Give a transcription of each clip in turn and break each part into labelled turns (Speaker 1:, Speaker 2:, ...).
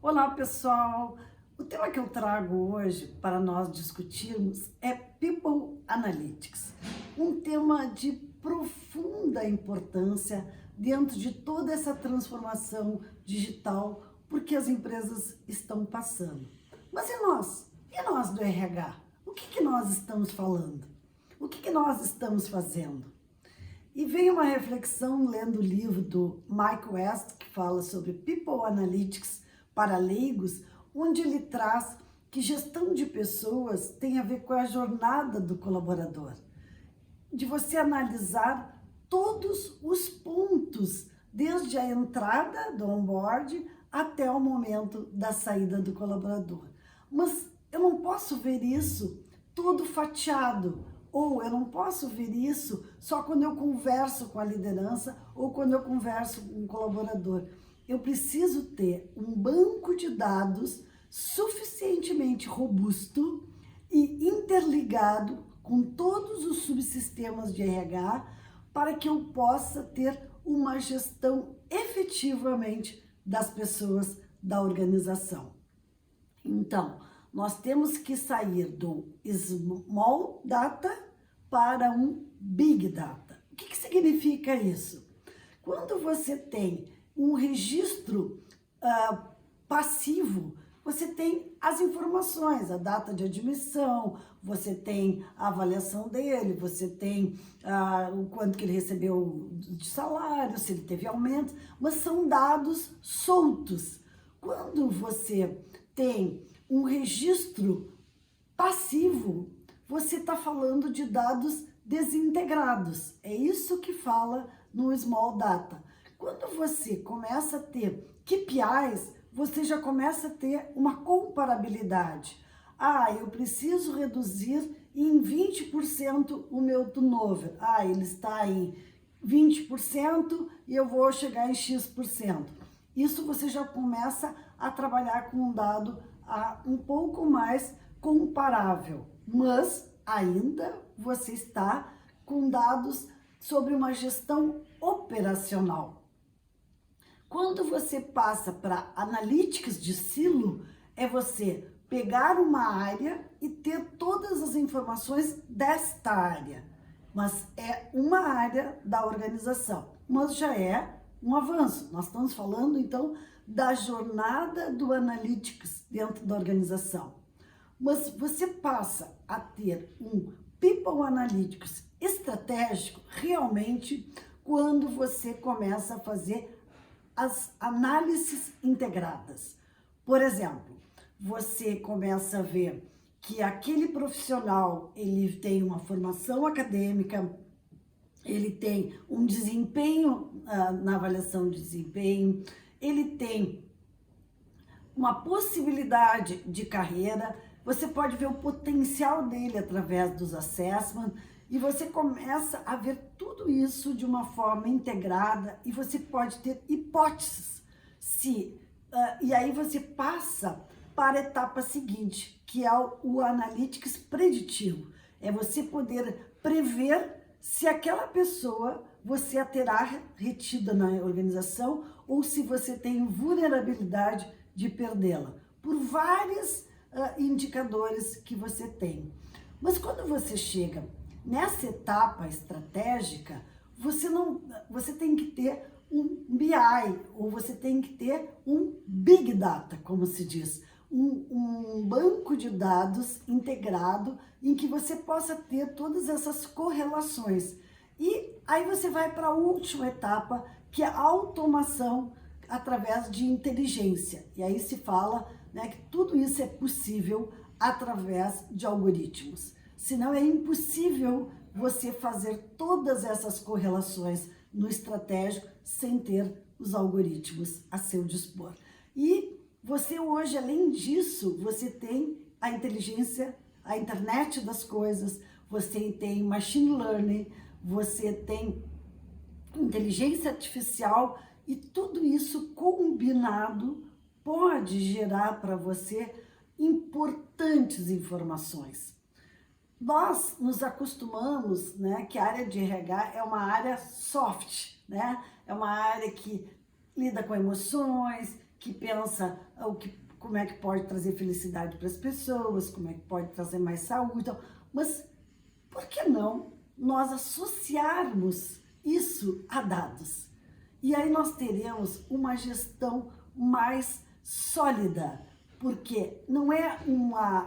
Speaker 1: Olá, pessoal! O tema que eu trago hoje para nós discutirmos é People Analytics, um tema de profunda importância dentro de toda essa transformação digital porque as empresas estão passando. Mas e nós? E nós do RH? O que nós estamos falando? O que nós estamos fazendo? E vem uma reflexão lendo o livro do Mike West, que fala sobre People Analytics para leigos, onde ele traz que gestão de pessoas tem a ver com a jornada do colaborador, de você analisar todos os pontos, desde a entrada do onboard até o momento da saída do colaborador. Mas eu não posso ver isso todo fatiado, ou eu não posso ver isso só quando eu converso com a liderança ou quando eu converso com um colaborador. Eu preciso ter um banco de dados suficientemente robusto e interligado com todos os subsistemas de RH para que eu possa ter uma gestão efetivamente das pessoas da organização. Então, nós temos que sair do small data para um big data. O que significa isso? Quando você tem um registro passivo, você tem as informações, a data de admissão, você tem a avaliação dele, você tem o quanto que ele recebeu de salário, se ele teve aumento, mas são dados soltos. Quando você tem um registro passivo, você está falando de dados desintegrados. É isso que fala no Small Data. Quando você começa a ter KPIs, você já começa a ter uma comparabilidade. Eu preciso reduzir em 20% o meu turnover. Ele está em 20% e eu vou chegar em X%. Isso você já começa a trabalhar com um dado um pouco mais comparável, mas ainda você está com dados sobre uma gestão operacional. Quando você passa para analytics de silo, é você pegar uma área e ter todas as informações desta área, mas é uma área da organização, mas já é um avanço. Nós estamos falando, então, da jornada do Analytics dentro da organização. Mas você passa a ter um People Analytics estratégico realmente quando você começa a fazer as análises integradas. Por exemplo, você começa a ver que aquele profissional, ele tem uma formação acadêmica, ele tem um desempenho na avaliação de desempenho, ele tem uma possibilidade de carreira, você pode ver o potencial dele através dos assessments e você começa a ver tudo isso de uma forma integrada e você pode ter hipóteses. E aí você passa para a etapa seguinte, que é o Analytics preditivo. É você poder prever se aquela pessoa você a terá retida na organização ou se você tem vulnerabilidade de perdê-la, por vários indicadores que você tem. Mas quando você chega nessa etapa estratégica, você tem que ter um BI, ou você tem que ter um Big Data, como se diz, um banco de dados integrado em que você possa ter todas essas correlações. E aí você vai para a última etapa, que é a automação através de inteligência. E aí se fala, né, que tudo isso é possível através de algoritmos. Senão é impossível você fazer todas essas correlações no estratégico sem ter os algoritmos a seu dispor. E você hoje, além disso, você tem a inteligência, a internet das coisas, você tem machine learning, você tem inteligência artificial e tudo isso combinado pode gerar para você importantes informações. Nós nos acostumamos, né, que a área de RH é uma área soft, né? É uma área que lida com emoções, que pensa como é que pode trazer felicidade para as pessoas, como é que pode trazer mais saúde, então, mas por que não nós associarmos isso a dados? E aí nós teremos uma gestão mais sólida, porque não é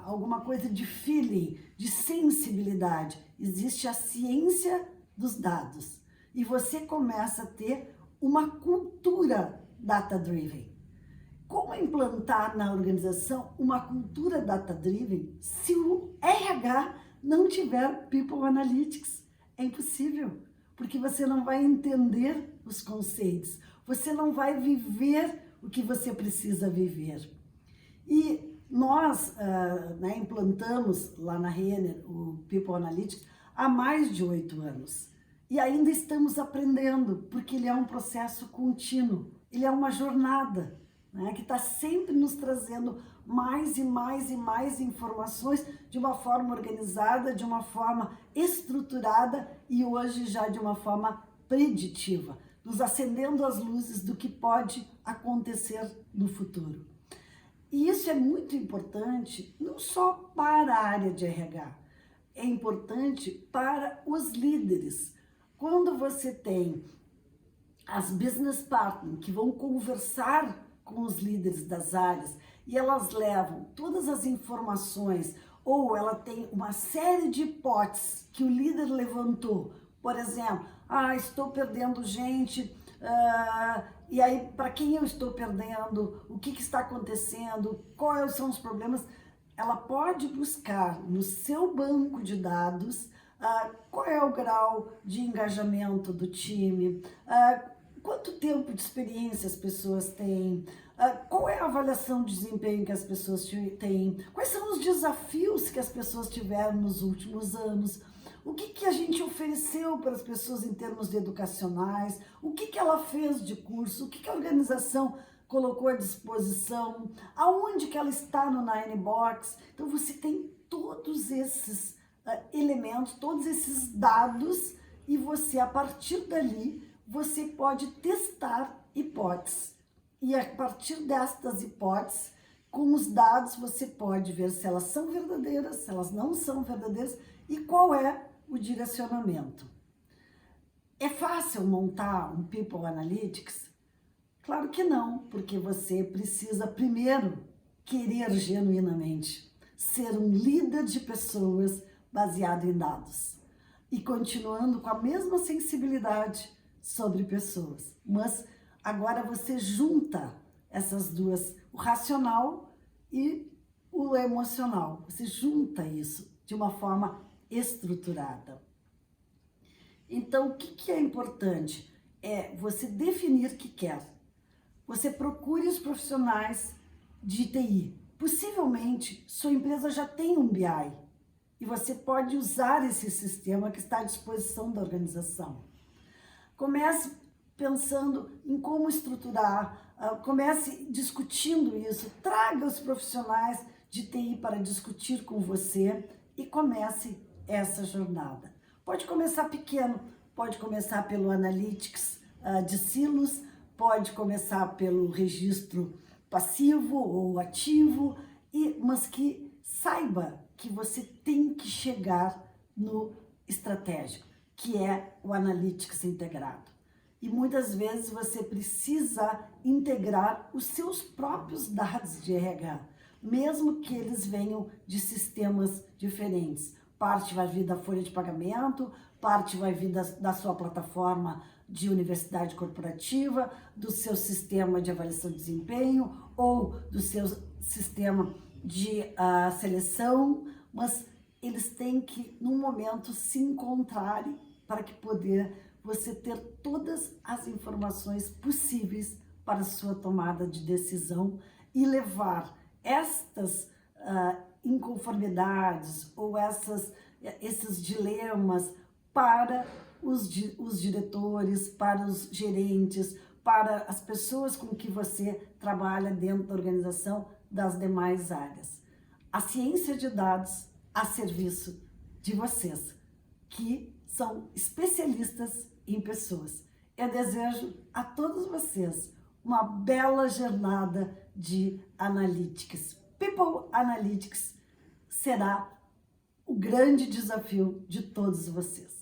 Speaker 1: alguma coisa de feeling, de sensibilidade. Existe a ciência dos dados. E você começa a ter uma cultura data-driven. Como implantar na organização uma cultura data-driven se o RH não tiver People Analytics? É impossível, porque você não vai entender os conceitos, você não vai viver o que você precisa viver. E nós implantamos lá na Renner o People Analytics há mais de 8 anos. E ainda estamos aprendendo, porque ele é um processo contínuo, ele é uma jornada, né, que está sempre nos trazendo mais e mais e mais informações de uma forma organizada, de uma forma estruturada e hoje já de uma forma preditiva, nos acendendo as luzes do que pode acontecer no futuro. E isso é muito importante não só para a área de RH, é importante para os líderes. Quando você tem as business partners que vão conversar com os líderes das áreas e elas levam todas as informações ou ela tem uma série de hipóteses que o líder levantou, por exemplo, estou perdendo gente, e aí para quem eu estou perdendo, o que está acontecendo, quais são os problemas, ela pode buscar no seu banco de dados qual é o grau de engajamento do time, quanto tempo de experiência as pessoas têm, qual é a avaliação de desempenho que as pessoas têm, quais são os desafios que as pessoas tiveram nos últimos anos, o que a gente ofereceu para as pessoas em termos educacionais, o que ela fez de curso, o que a organização colocou à disposição, aonde que ela está no Nine Box. Então você tem todos esses elementos, todos esses dados e você, a partir dali, você pode testar hipóteses. E a partir destas hipóteses, com os dados, você pode ver se elas são verdadeiras, se elas não são verdadeiras e qual é o direcionamento. É fácil montar um People Analytics? Claro que não, porque você precisa primeiro querer genuinamente ser um líder de pessoas baseado em dados e continuando com a mesma sensibilidade sobre pessoas, mas agora você junta essas duas, o racional e o emocional, você junta isso de uma forma estruturada. Então, o que é importante? É você definir o que quer. Você procure os profissionais de TI. Possivelmente, sua empresa já tem um BI e você pode usar esse sistema que está à disposição da organização. Comece pensando em como estruturar, comece discutindo isso, traga os profissionais de TI para discutir com você e comece essa jornada. Pode começar pequeno, pode começar pelo Analytics de silos, pode começar pelo registro passivo ou ativo, mas que saiba que você tem que chegar no estratégico, que é o Analytics integrado. E muitas vezes você precisa integrar os seus próprios dados de RH, mesmo que eles venham de sistemas diferentes. Parte vai vir da folha de pagamento, parte vai vir da sua plataforma de universidade corporativa, do seu sistema de avaliação de desempenho ou do seu sistema de seleção, mas eles têm que, num momento, se encontrarem para que você ter todas as informações possíveis para a sua tomada de decisão e levar estas inconformidades ou esses dilemas para os diretores, para os gerentes, para as pessoas com que você trabalha dentro da organização das demais áreas. A ciência de dados a serviço de vocês, que são especialistas em pessoas. Eu desejo a todos vocês uma bela jornada de Analytics. People Analytics será o grande desafio de todos vocês.